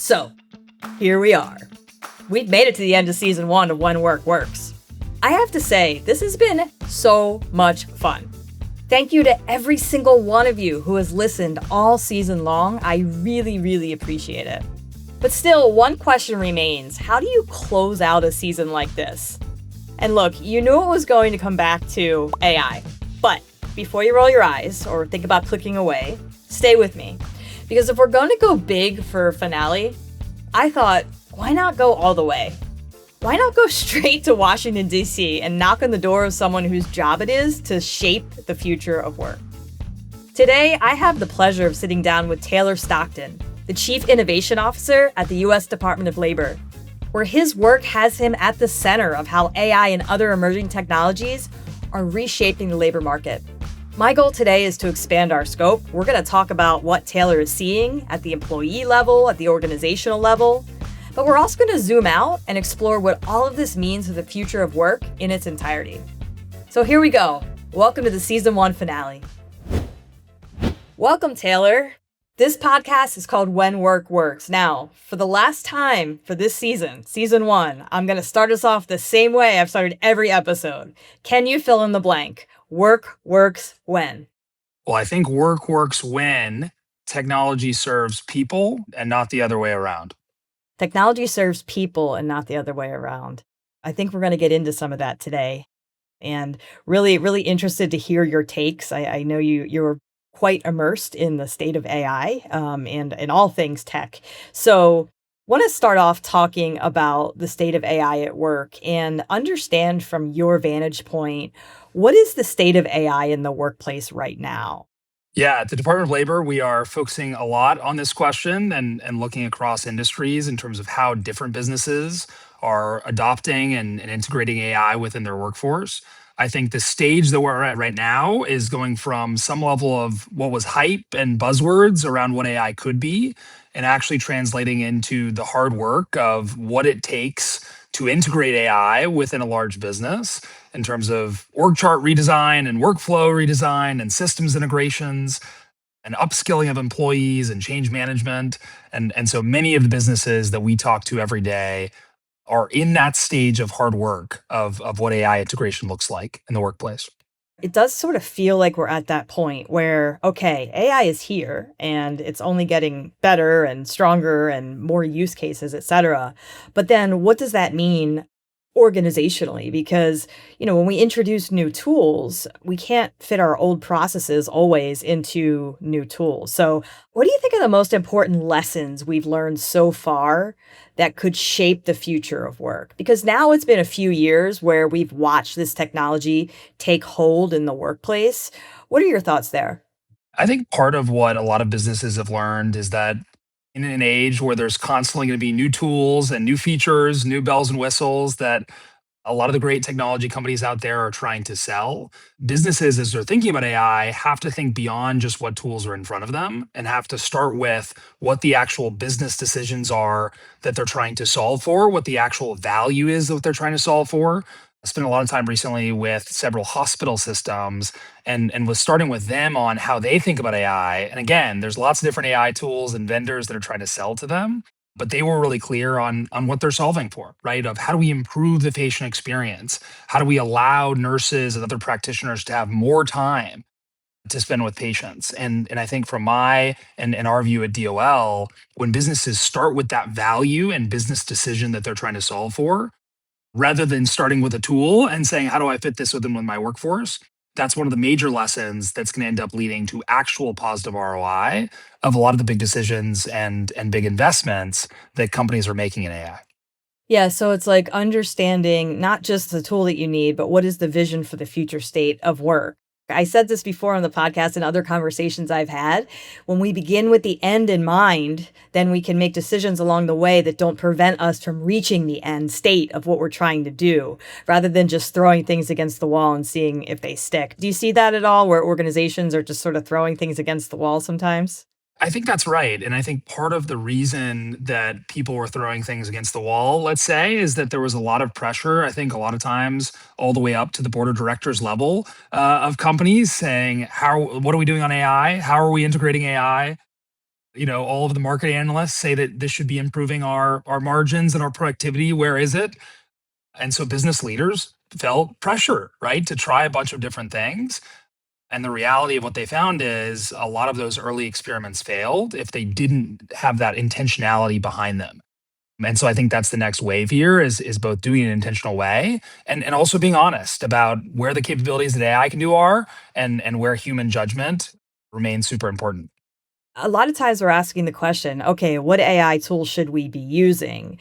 So, here we are. We've made it to the end of season 1 of When Work Works. I have to say, this has been so much fun. Thank you to every single one of you who has listened all season long. I really appreciate it. But still, one question remains. How do you close out a season like this? And look, you knew it was going to come back to AI. But before you roll your eyes or think about clicking away, stay with me. Because if we're going to go big for finale, I thought, why not go all the way? Why not go straight to Washington, D.C. and knock on the door of someone whose job it is to shape the future of work? Today, I have the pleasure of sitting down with Taylor Stockton, the Chief Innovation Officer at the U.S. Department of Labor, where his work has him at the center of how AI and other emerging technologies are reshaping the labor market. My goal today is to expand our scope. We're going to talk about what Taylor is seeing at the employee level, at the organizational level, but we're also going to zoom out and explore what all of this means for the future of work in its entirety. So here we go. Welcome to the season 1 finale. Welcome, Taylor. This podcast is called When Work Works. Now, for the last time for this season 1, I'm going to start us off the same way I've started every episode. Can you fill in the blank? Work works when? Well, I think work works when technology serves people and not the other way around. Technology serves people and not the other way around. I think we're going to get into some of that today. And really interested to hear your takes. I know you're quite immersed in the state of AI and in all things tech. So want to start off talking about the state of AI at work and understand from your vantage point, what is the state of AI in the workplace right now? Yeah, at the Department of Labor, we are focusing a lot on this question and looking across industries in terms of how different businesses are adopting and integrating AI within their workforce. I think the stage that we're at right now is going from some level of what was hype and buzzwords around what AI could be, and actually translating into the hard work of what it takes to integrate AI within a large business in terms of org chart redesign and workflow redesign and systems integrations and upskilling of employees and change management. And so many of the businesses that we talk to every day are in that stage of hard work of what AI integration looks like in the workplace. It does sort of feel like we're at that point where, okay, AI is here and it's only getting better and stronger and more use cases, et cetera. But then what does that mean organizationally? Because, when we introduce new tools, we can't fit our old processes always into new tools. So what do you think are the most important lessons we've learned so far that could shape the future of work? Because now it's been a few years where we've watched this technology take hold in the workplace. What are your thoughts there? I think part of what a lot of businesses have learned is that in an age where there's constantly going to be new tools and new features, new bells and whistles that a lot of the great technology companies out there are trying to sell, businesses, as they're thinking about AI, have to think beyond just what tools are in front of them and have to start with what the actual business decisions are that they're trying to solve for, what the actual value is that they're trying to solve for. I spent a lot of time recently with several hospital systems and was starting with them on how they think about AI. And again, there's lots of different AI tools and vendors that are trying to sell to them, but they were really clear on what they're solving for, right? Of how do we improve the patient experience? How do we allow nurses and other practitioners to have more time to spend with patients? And I think from my and our view at DOL, when businesses start with that value and business decision that they're trying to solve for, rather than starting with a tool and saying, how do I fit this within with my workforce? That's one of the major lessons that's going to end up leading to actual positive ROI of a lot of the big decisions and big investments that companies are making in AI. Yeah, so it's like understanding not just the tool that you need, but what is the vision for the future state of work? I said this before on the podcast and other conversations I've had. When we begin with the end in mind, then we can make decisions along the way that don't prevent us from reaching the end state of what we're trying to do, rather than just throwing things against the wall and seeing if they stick. Do you see that at all, where organizations are just sort of throwing things against the wall sometimes? I think that's right. And I think part of the reason that people were throwing things against the wall, let's say, is that there was a lot of pressure. I think a lot of times, all the way up to the board of directors level of companies saying, what are we doing on AI? How are we integrating AI? All of the market analysts say that this should be improving our margins and our productivity. Where is it? And so business leaders felt pressure, right, to try a bunch of different things. And the reality of what they found is a lot of those early experiments failed if they didn't have that intentionality behind them. And so I think that's the next wave here is both doing it in an intentional way and also being honest about where the capabilities that AI can do are and where human judgment remains super important. A lot of times we're asking the question, okay, what AI tool should we be using?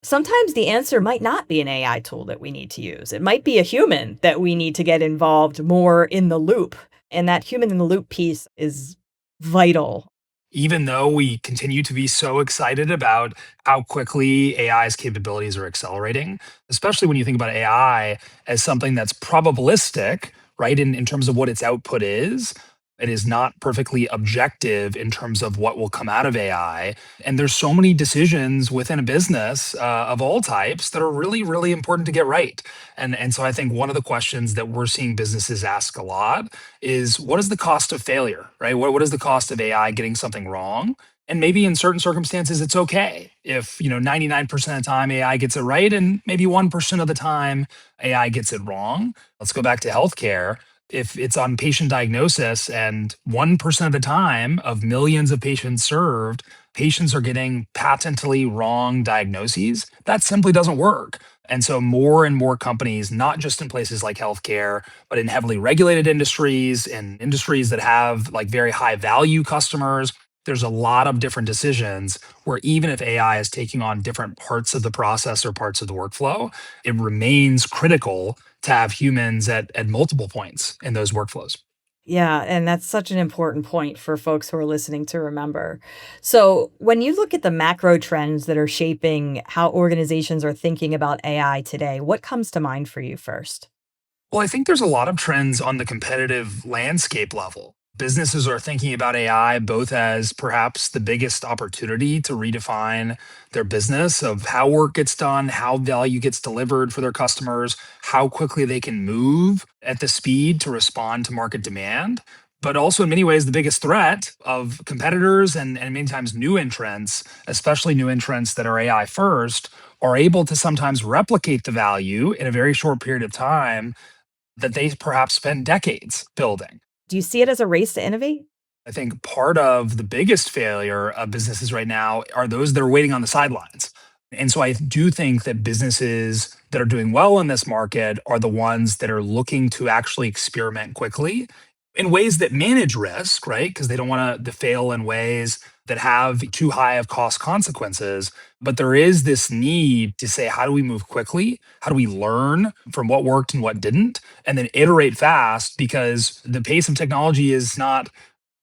Sometimes the answer might not be an AI tool that we need to use. It might be a human that we need to get involved more in the loop. And that human in the loop piece is vital. Even though we continue to be so excited about how quickly AI's capabilities are accelerating, especially when you think about AI as something that's probabilistic, right, in terms of what its output is. It is not perfectly objective in terms of what will come out of AI. And there's so many decisions within a business of all types that are really, really important to get right. And so I think one of the questions that we're seeing businesses ask a lot is what is the cost of failure, right? What is the cost of AI getting something wrong? And maybe in certain circumstances, it's okay if 99% of the time AI gets it right, and maybe 1% of the time AI gets it wrong. Let's go back to healthcare. If it's on patient diagnosis and 1% of the time of millions of patients served, patients are getting patently wrong diagnoses, that simply doesn't work. And so more and more companies, not just in places like healthcare, but in heavily regulated industries and industries that have like very high value customers, there's a lot of different decisions where even if AI is taking on different parts of the process or parts of the workflow, it remains critical to have humans at multiple points in those workflows. Yeah, and that's such an important point for folks who are listening to remember. So, when you look at the macro trends that are shaping how organizations are thinking about AI today, what comes to mind for you first? Well, I think there's a lot of trends on the competitive landscape level. Businesses are thinking about AI both as perhaps the biggest opportunity to redefine their business of how work gets done, how value gets delivered for their customers, how quickly they can move at the speed to respond to market demand. But also, in many ways, the biggest threat of competitors and many times new entrants, especially new entrants that are AI first, are able to sometimes replicate the value in a very short period of time that they perhaps spent decades building. Do you see it as a race to innovate? I think part of the biggest failure of businesses right now are those that are waiting on the sidelines. And so I do think that businesses that are doing well in this market are the ones that are looking to actually experiment quickly in ways that manage risk, right? Because they don't want to fail in ways that have too high of cost consequences. But there is this need to say, how do we move quickly? How do we learn from what worked and what didn't? And then iterate fast because the pace of technology is not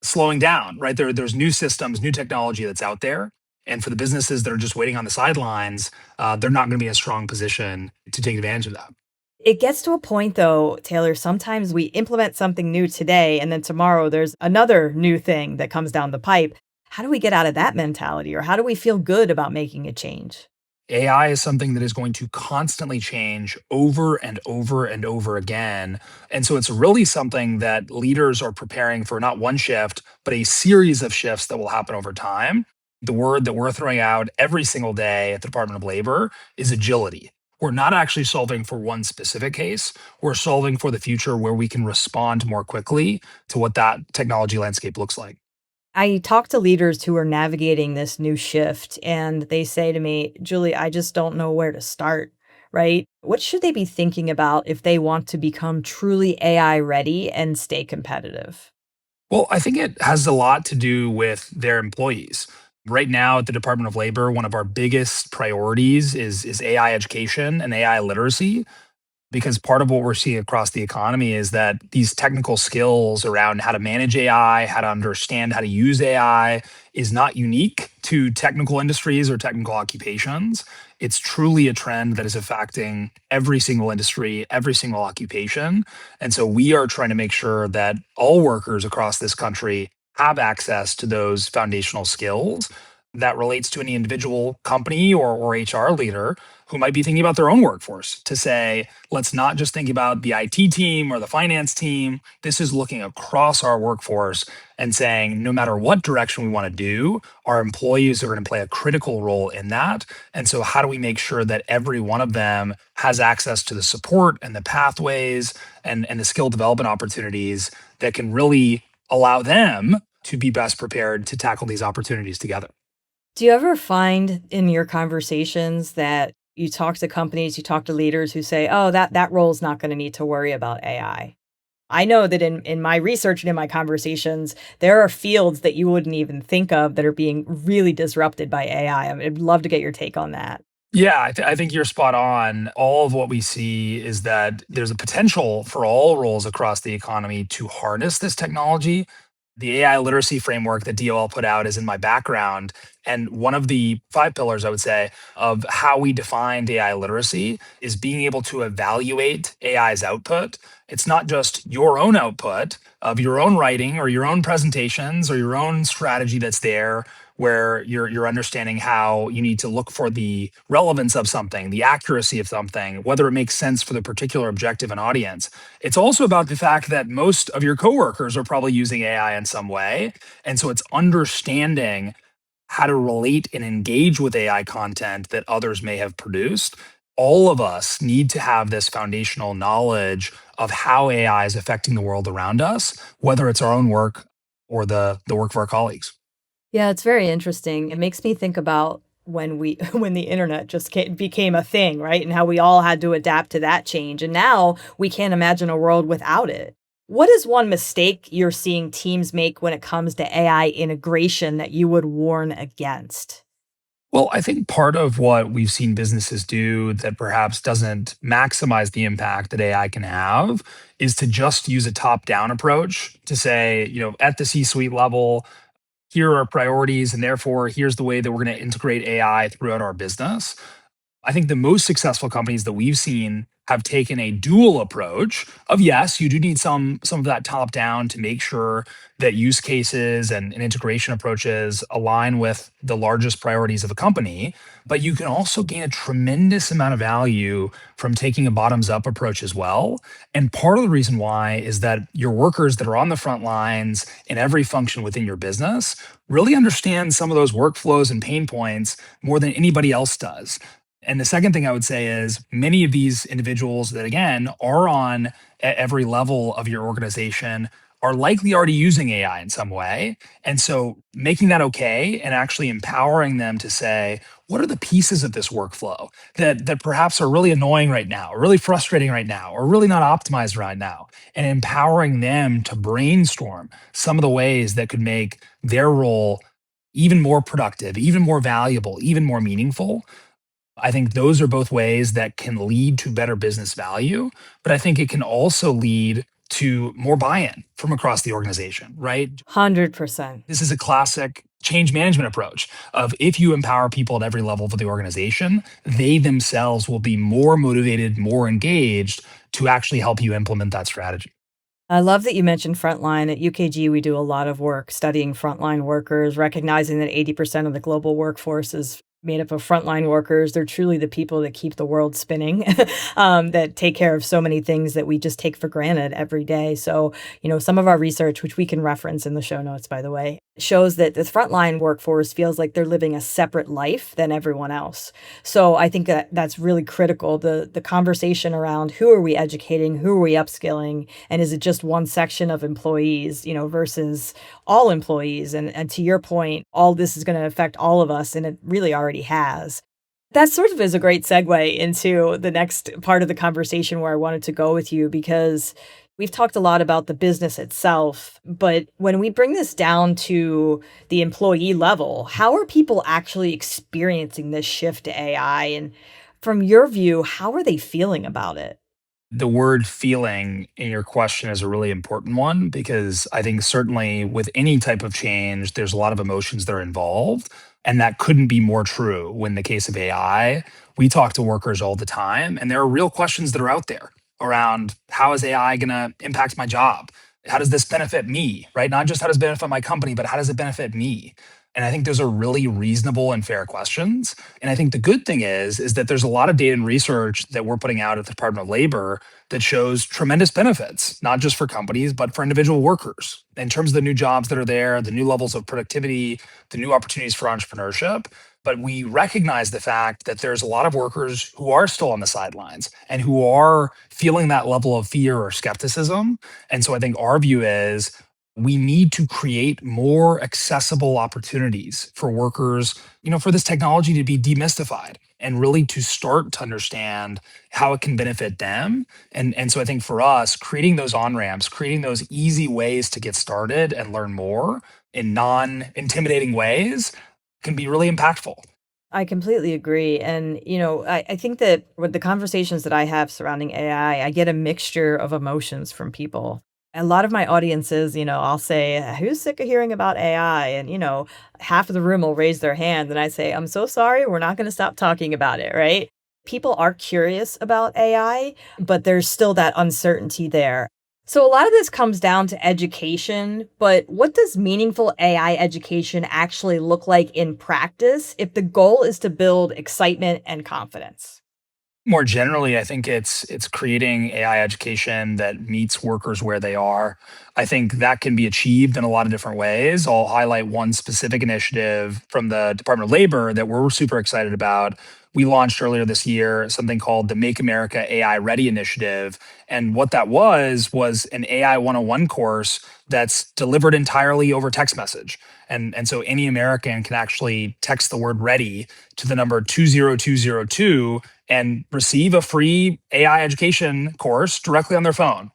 slowing down, right? There's new systems, new technology that's out there. And for the businesses that are just waiting on the sidelines, they're not going to be in a strong position to take advantage of that. It gets to a point though, Taylor, sometimes we implement something new today and then tomorrow there's another new thing that comes down the pipe. How do we get out of that mentality or how do we feel good about making a change? AI is something that is going to constantly change over and over and over again. And so it's really something that leaders are preparing for not one shift, but a series of shifts that will happen over time. The word that we're throwing out every single day at the Department of Labor is agility. We're not actually solving for one specific case. We're solving for the future where we can respond more quickly to what that technology landscape looks like. I talk to leaders who are navigating this new shift and they say to me, Julie, I just don't know where to start, right? What should they be thinking about if they want to become truly AI ready and stay competitive? Well, I think it has a lot to do with their employees. Right now at the Department of Labor, one of our biggest priorities is AI education and AI literacy because part of what we're seeing across the economy is that these technical skills around how to manage AI, how to understand how to use AI is not unique to technical industries or technical occupations. It's truly a trend that is affecting every single industry, every single occupation. And so we are trying to make sure that all workers across this country have access to those foundational skills that relates to any individual company or HR leader who might be thinking about their own workforce to say, let's not just think about the IT team or the finance team. This is looking across our workforce and saying, no matter what direction we want to do, our employees are going to play a critical role in that. And so, how do we make sure that every one of them has access to the support and the pathways and the skill development opportunities that can really allow them to be best prepared to tackle these opportunities together? Do you ever find in your conversations that you talk to companies, you talk to leaders who say, "Oh, that role is not gonna need to worry about AI." I know that in my research and in my conversations, there are fields that you wouldn't even think of that are being really disrupted by AI. I'd love to get your take on that. Yeah, I think you're spot on. All of what we see is that there's a potential for all roles across the economy to harness this technology. The AI literacy framework that DOL put out is in my background. And one of the five pillars, I would say, of how we defined AI literacy is being able to evaluate AI's output. It's not just your own output of your own writing or your own presentations or your own strategy that's there, where you're understanding how you need to look for the relevance of something, the accuracy of something, whether it makes sense for the particular objective and audience. It's also about the fact that most of your coworkers are probably using AI in some way. And so it's understanding how to relate and engage with AI content that others may have produced. All of us need to have this foundational knowledge of how AI is affecting the world around us, whether it's our own work or the work of our colleagues. Yeah, it's very interesting. It makes me think about when we when the internet just became a thing, right? And how we all had to adapt to that change. And now we can't imagine a world without it. What is one mistake you're seeing teams make when it comes to AI integration that you would warn against? Well, I think part of what we've seen businesses do that perhaps doesn't maximize the impact that AI can have is to just use a top down approach to say, at the C suite level, here are our priorities, and therefore here's the way that we're going to integrate AI throughout our business. I think the most successful companies that we've seen have taken a dual approach of, yes, you do need some of that top down to make sure that use cases and integration approaches align with the largest priorities of a company, but you can also gain a tremendous amount of value from taking a bottoms up approach as well. And part of the reason why is that your workers that are on the front lines in every function within your business really understand some of those workflows and pain points more than anybody else does. And the second thing I would say is many of these individuals that, again, are on every level of your organization are likely already using AI in some way. And so making that okay and actually empowering them to say, what are the pieces of this workflow that perhaps are really annoying right now, or really frustrating right now, or really not optimized right now? And empowering them to brainstorm some of the ways that could make their role even more productive, even more valuable, even more meaningful. I think those are both ways that can lead to better business value, but I think it can also lead to more buy-in from across the organization, right? 100%. This is a classic change management approach of if you empower people at every level of the organization, they themselves will be more motivated, more engaged to actually help you implement that strategy. I love that you mentioned frontline. At UKG, we do a lot of work studying frontline workers, recognizing that 80% of the global workforce is made up of frontline workers. They're truly the people that keep the world spinning, that take care of so many things that we just take for granted every day. So, some of our research, which we can reference in the show notes, by the way, shows that the frontline workforce feels like they're living a separate life than everyone else. So I think that that's really critical. The conversation around who are we educating, who are we upskilling, and is it just one section of employees, versus all employees? And to your point, all this is going to affect all of us, and it really already has. That sort of is a great segue into the next part of the conversation where I wanted to go with you because we've talked a lot about the business itself, but when we bring this down to the employee level, how are people actually experiencing this shift to AI? And from your view, how are they feeling about it? The word feeling in your question is a really important one because I think certainly with any type of change, there's a lot of emotions that are involved. And that couldn't be more true when the case of AI. We talk to workers all the time, and there are real questions that are out there around how is AI going to impact my job? How does this benefit me, right? Not just how does it benefit my company, but how does it benefit me? And I think those are really reasonable and fair questions. And I think the good thing is that there's a lot of data and research that we're putting out at the Department of Labor that shows tremendous benefits, not just for companies, but for individual workers in terms of the new jobs that are there, the new levels of productivity, the new opportunities for entrepreneurship. But we recognize the fact that there's a lot of workers who are still on the sidelines and who are feeling that level of fear or skepticism. And so I think our view is we need to create more accessible opportunities for workers, for this technology to be demystified and really to start to understand how it can benefit them. And so I think for us, creating those on-ramps, creating those easy ways to get started and learn more in non-intimidating ways can be really impactful. I completely agree. And, I think that with the conversations that I have surrounding AI, I get a mixture of emotions from people. A lot of my audiences, I'll say, who's sick of hearing about AI? And, half of the room will raise their hand. And I say, I'm so sorry. We're not going to stop talking about it. Right. People are curious about AI, but there's still that uncertainty there. So a lot of this comes down to education, but what does meaningful AI education actually look like in practice if the goal is to build excitement and confidence? More generally, I think it's creating AI education that meets workers where they are. I think that can be achieved in a lot of different ways. I'll highlight one specific initiative from the Department of Labor that we're super excited about. We launched earlier this year something called the Make America AI Ready initiative. And what that was an AI 101 course that's delivered entirely over text message. And so any American can actually text the word ready to the number 20202 and receive a free AI education course directly on their phone.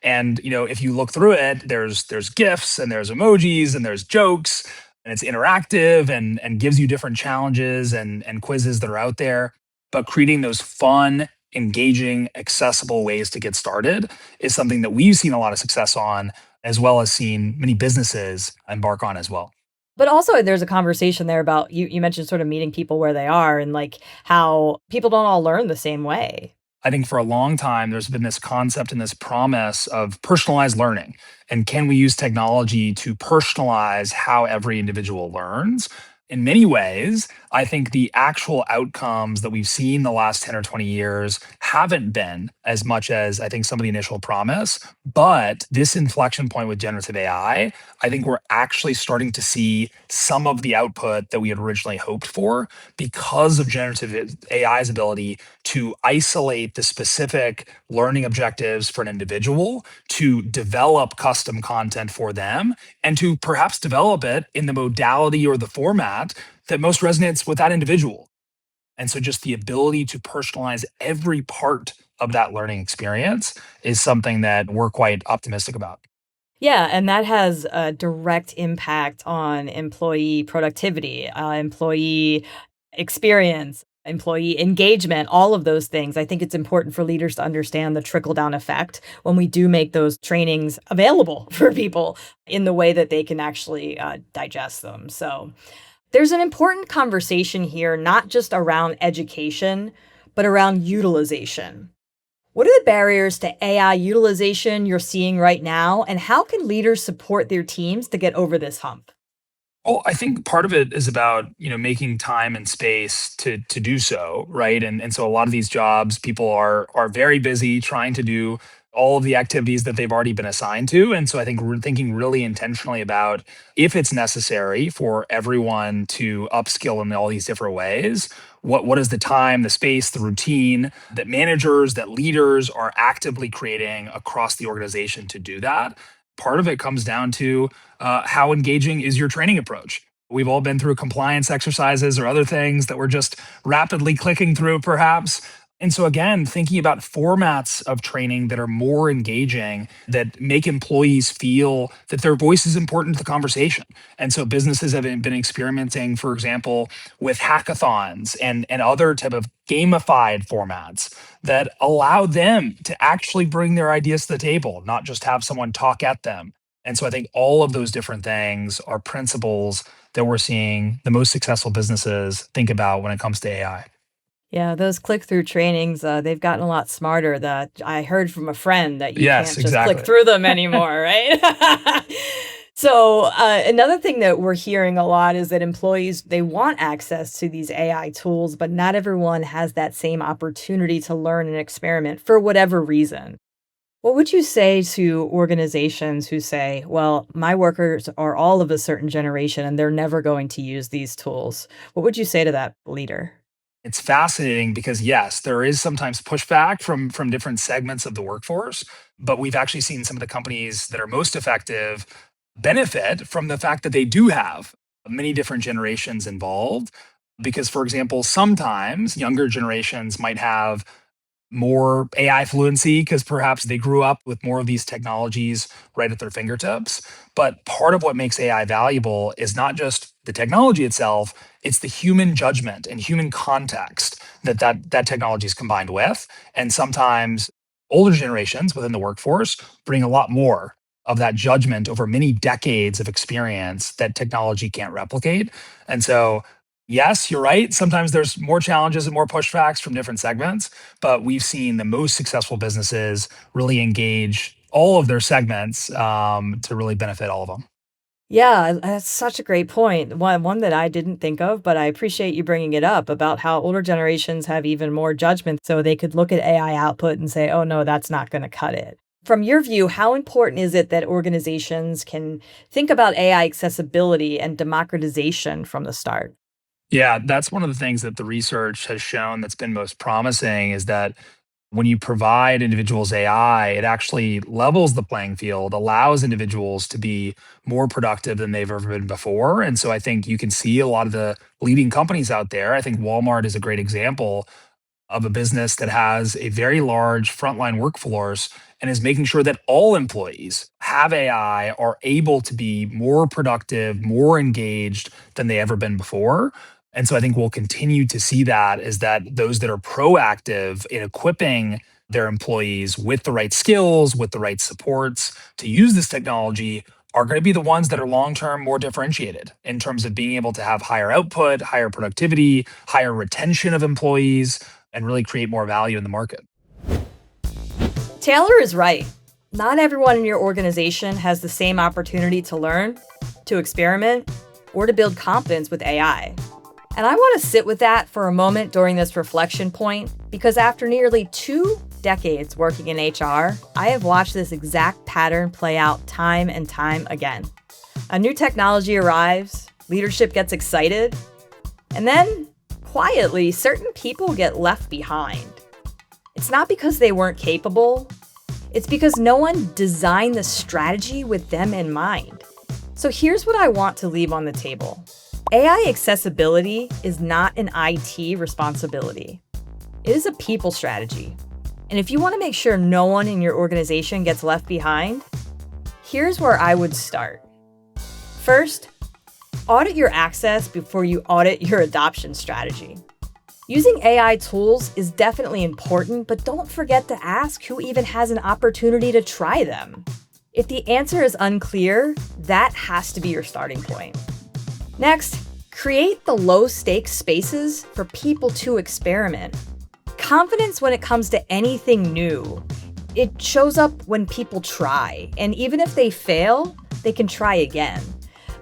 And if you look through it, there's GIFs and there's emojis and there's jokes and it's interactive and gives you different challenges and quizzes that are out there. But creating those fun, engaging, accessible ways to get started is something that we've seen a lot of success on, as well as seen many businesses embark on as well. But also there's a conversation there about you mentioned sort of meeting people where they are and like how people don't all learn the same way. I think for a long time, there's been this concept and this promise of personalized learning. And can we use technology to personalize how every individual learns? In many ways, I think the actual outcomes that we've seen the last 10 or 20 years haven't been as much as I think some of the initial promise. But this inflection point with generative I think we're actually starting to see some of the output that we had originally hoped for because of generative AI's ability to isolate the specific learning objectives for an individual, to develop custom content for them, and to perhaps develop it in the modality or the format that most resonates with that individual. And so, just the ability to personalize every part of that learning experience is something that we're quite optimistic about. Yeah, and that has a direct impact on employee productivity, employee experience, employee engagement, all of those things. I think it's important for leaders to understand the trickle down effect when we do make those trainings available for people in the way that they can actually digest them. So there's an important conversation here, not just around education, but around utilization. What are the barriers to AI utilization you're seeing right now, and how can leaders support their teams to get over this hump? Well, I think part of it is about, making time and space to do so, right? And so a lot of these jobs, people are very busy trying to do all of the activities that they've already been assigned to. And so I think we're thinking really intentionally about if it's necessary for everyone to upskill in all these different ways, what is the time, the space, the routine that managers, that leaders are actively creating across the organization to do that. Part of it comes down to how engaging is your training approach. We've all been through compliance exercises or other things that we're just rapidly clicking through, perhaps. And so, again, thinking about formats of training that are more engaging, that make employees feel that their voice is important to the conversation. And so, businesses have been experimenting, for example, with hackathons and other type of gamified formats that allow them to actually bring their ideas to the table, not just have someone talk at them. And so I think all of those different things are principles that we're seeing the most successful businesses think about when it comes to AI. Yeah, those click-through trainings, they've gotten a lot smarter. That I heard from a friend that you Yes, can't just click exactly. through them anymore, right? So, another thing that we're hearing a lot is that employees they want access to these AI tools, but not everyone has that same opportunity to learn and experiment for whatever reason. What would you say to organizations who say, well, my workers are all of a certain generation and they're never going to use these tools? What would you say to that leader? It's fascinating because yes, there is sometimes pushback from different segments of the workforce, but we've actually seen some of the companies that are most effective benefit from the fact that they do have many different generations involved. Because, for example, sometimes younger generations might have more AI fluency because perhaps they grew up with more of these technologies right at their fingertips. But part of what makes AI valuable is not just the technology itself, it's the human judgment and human context that technology is combined with. And sometimes older generations within the workforce bring a lot more of that judgment over many decades of experience that technology can't replicate. And so yes, you're right. Sometimes there's more challenges and more pushbacks from different segments, but we've seen the most successful businesses really engage all of their segments to really benefit all of them. Yeah, that's such a great point. One that I didn't think of, but I appreciate you bringing it up about how older generations have even more judgment, so they could look at AI output and say, "Oh no, that's not going to cut it." From your view, how important is it that organizations can think about AI accessibility and democratization from the start? Yeah, that's one of the things that the research has shown that's been most promising is that when you provide individuals AI, it actually levels the playing field, allows individuals to be more productive than they've ever been before. And so I think you can see a lot of the leading companies out there. I think Walmart is a great example of a business that has a very large frontline workforce and is making sure that all employees have AI, are able to be more productive, more engaged than they ever been before. And so I think we'll continue to see that is that those that are proactive in equipping their employees with the right skills, with the right supports to use this technology are going to be the ones that are long term more differentiated in terms of being able to have higher output, higher productivity, higher retention of employees, and really create more value in the market. Taylor is right. Not everyone in your organization has the same opportunity to learn, to experiment, or to build confidence with AI. And I want to sit with that for a moment during this reflection point because after nearly 2 decades working in HR, I have watched this exact pattern play out time and time again. A new technology arrives, leadership gets excited, and then quietly, certain people get left behind. It's not because they weren't capable, it's because no one designed the strategy with them in mind. So here's what I want to leave on the table. AI accessibility is not an IT responsibility. It is a people strategy. And if you want to make sure no one in your organization gets left behind, here's where I would start. First, audit your access before you audit your adoption strategy. Using AI tools is definitely important, but don't forget to ask who even has an opportunity to try them. If the answer is unclear, that has to be your starting point. Next, create the low-stakes spaces for people to experiment. Confidence when it comes to anything new, it shows up when people try, and even if they fail, they can try again.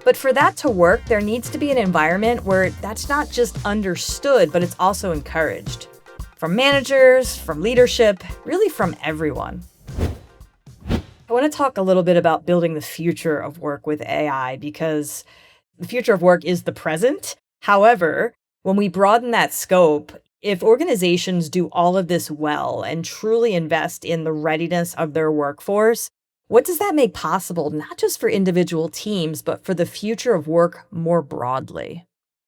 But for that to work, there needs to be an environment where that's not just understood, but it's also encouraged. From managers, from leadership, really from everyone. I want to talk a little bit about building the future of work with AI because the future of work is the present. However, when we broaden that scope, if organizations do all of this well and truly invest in the readiness of their workforce, what does that make possible, not just for individual teams, but for the future of work more broadly?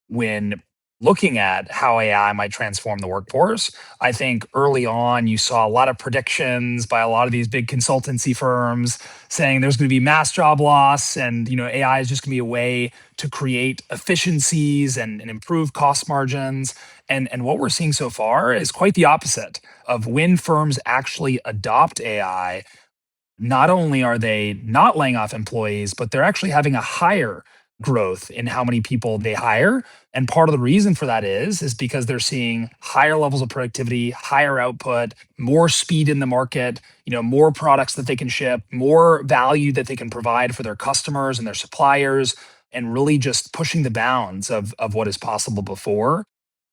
When looking at how AI might transform the workforce, I think early on you saw a lot of predictions by a lot of these big consultancy firms saying there's going to be mass job loss and AI is just going to be a way to create efficiencies and improve cost margins. And what we're seeing so far is quite the opposite of when firms actually adopt AI. Not only are they not laying off employees, but they're actually having a higher growth in how many people they hire. And part of the reason for that is because they're seeing higher levels of productivity, higher output, more speed in the market, more products that they can ship, more value that they can provide for their customers and their suppliers, and really just pushing the bounds of what is possible before.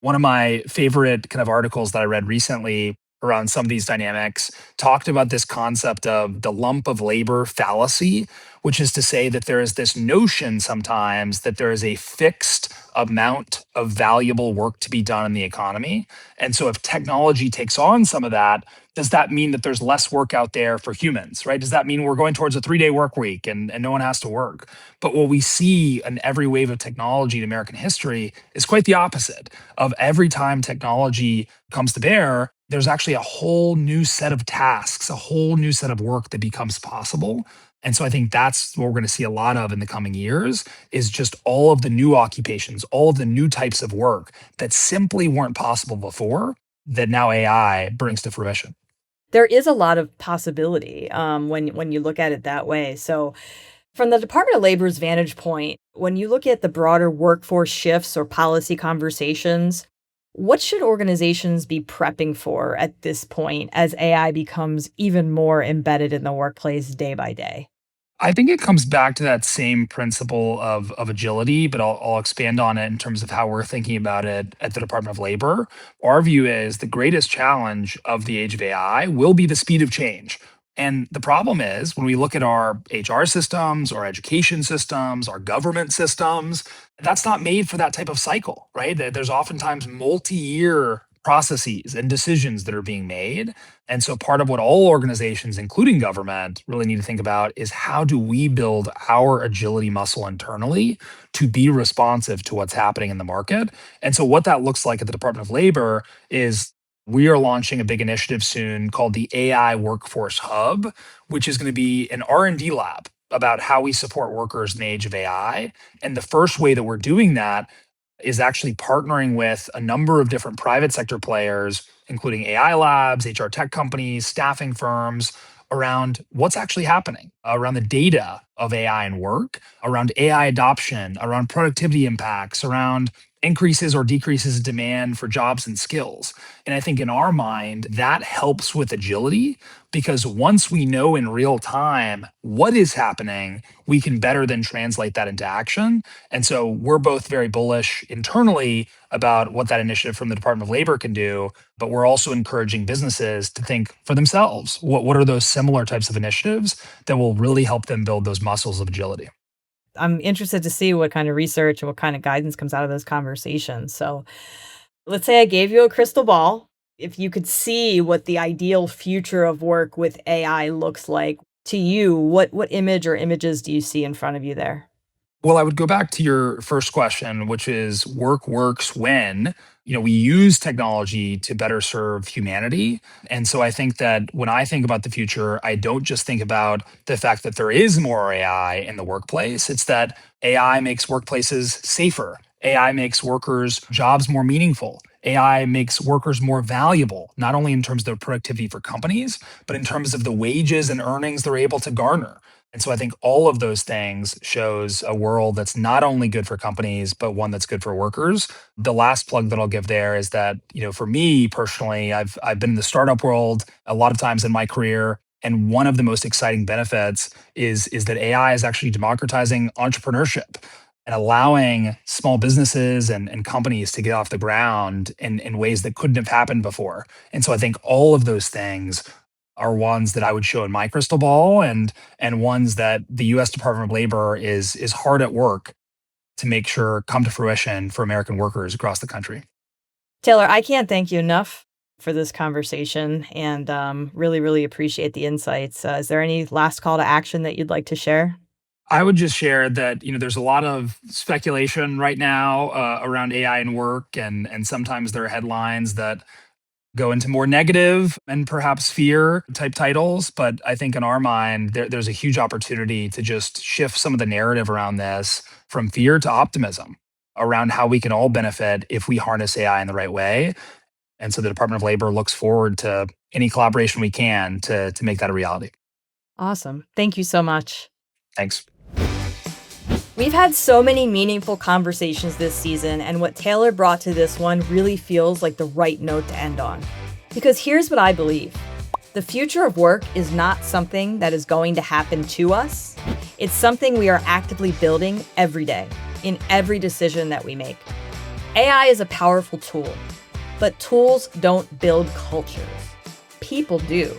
One of my favorite kind of articles that I read recently around some of these dynamics talked about this concept of the lump of labor fallacy, which is to say that there is this notion sometimes that there is a fixed amount of valuable work to be done in the economy. And so if technology takes on some of that, does that mean that there's less work out there for humans, right? Does that mean we're going towards a 3-day work week and no one has to work? But what we see in every wave of technology in American history is quite the opposite. Of every time technology comes to bear, there's actually a whole new set of tasks, a whole new set of work that becomes possible. And so I think that's what we're going to see a lot of in the coming years is just all of the new occupations, all of the new types of work that simply weren't possible before that now AI brings to fruition. There is a lot of possibility when you look at it that way. So, from the Department of Labor's vantage point, when you look at the broader workforce shifts or policy conversations, what should organizations be prepping for at this point as AI becomes even more embedded in the workplace day by day? I think it comes back to that same principle of agility, but I'll expand on it in terms of how we're thinking about it at the Department of Labor. Our view is the greatest challenge of the age of AI will be the speed of change. And the problem is when we look at our HR systems, our education systems, our government systems, that's not made for that type of cycle, right? There's oftentimes multi-year processes and decisions that are being made. And so part of what all organizations, including government, really need to think about is how do we build our agility muscle internally to be responsive to what's happening in the market? And so what that looks like at the Department of Labor is we are launching a big initiative soon called the AI Workforce Hub, which is going to be an R&D lab about how we support workers in the age of AI. And the first way that we're doing that is actually partnering with a number of different private sector players, including AI labs, HR tech companies, staffing firms, around what's actually happening, around the data of AI and work, around AI adoption, around productivity impacts, around increases or decreases in demand for jobs and skills. And I think in our mind, that helps with agility because once we know in real time what is happening, we can better then translate that into action. And so we're both very bullish internally about what that initiative from the Department of Labor can do, but we're also encouraging businesses to think for themselves. What are those similar types of initiatives that will really help them build those muscles of agility? I'm interested to see what kind of research and what kind of guidance comes out of those conversations. So, let's say I gave you a crystal ball. If you could see what the ideal future of work with AI looks like to you, what image or images do you see in front of you there? Well, I would go back to your first question, which is work works when, we use technology to better serve humanity. And so I think that when I think about the future, I don't just think about the fact that there is more AI in the workplace. It's that AI makes workplaces safer. AI makes workers' jobs more meaningful. AI makes workers more valuable, not only in terms of their productivity for companies, but in terms of the wages and earnings they're able to garner. And so I think all of those things shows a world that's not only good for companies, but one that's good for workers. The last plug that I'll give there is that, for me personally, I've been in the startup world a lot of times in my career. And one of the most exciting benefits is that AI is actually democratizing entrepreneurship and allowing small businesses and companies to get off the ground in ways that couldn't have happened before. And so I think all of those things are ones that I would show in my crystal ball and ones that the US Department of Labor is hard at work to make sure come to fruition for American workers across the country. Taylor, I can't thank you enough for this conversation and really, really appreciate the insights. Is there any last call to action that you'd like to share? I would just share that there's a lot of speculation right now around AI and work, and sometimes there are headlines that go into more negative and perhaps fear type titles. But I think in our mind, there's a huge opportunity to just shift some of the narrative around this from fear to optimism around how we can all benefit if we harness AI in the right way. And so the Department of Labor looks forward to any collaboration we can to make that a reality. Awesome. Thank you so much. Thanks. We've had so many meaningful conversations this season, and what Taylor brought to this one really feels like the right note to end on. Because here's what I believe. The future of work is not something that is going to happen to us. It's something we are actively building every day, in every decision that we make. AI is a powerful tool, but tools don't build cultures. People do.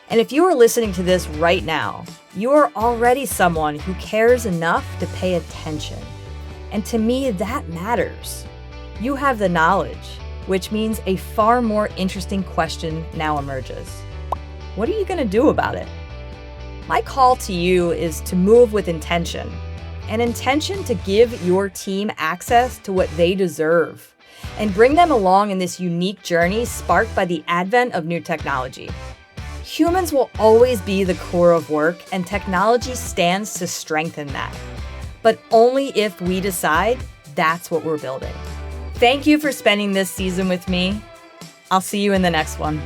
And if you are listening to this right now, you are already someone who cares enough to pay attention. And to me, that matters. You have the knowledge, which means a far more interesting question now emerges. What are you going to do about it? My call to you is to move with intention, an intention to give your team access to what they deserve and bring them along in this unique journey sparked by the advent of new technology. Humans will always be the core of work, and technology stands to strengthen that. But only if we decide that's what we're building. Thank you for spending this season with me. I'll see you in the next one.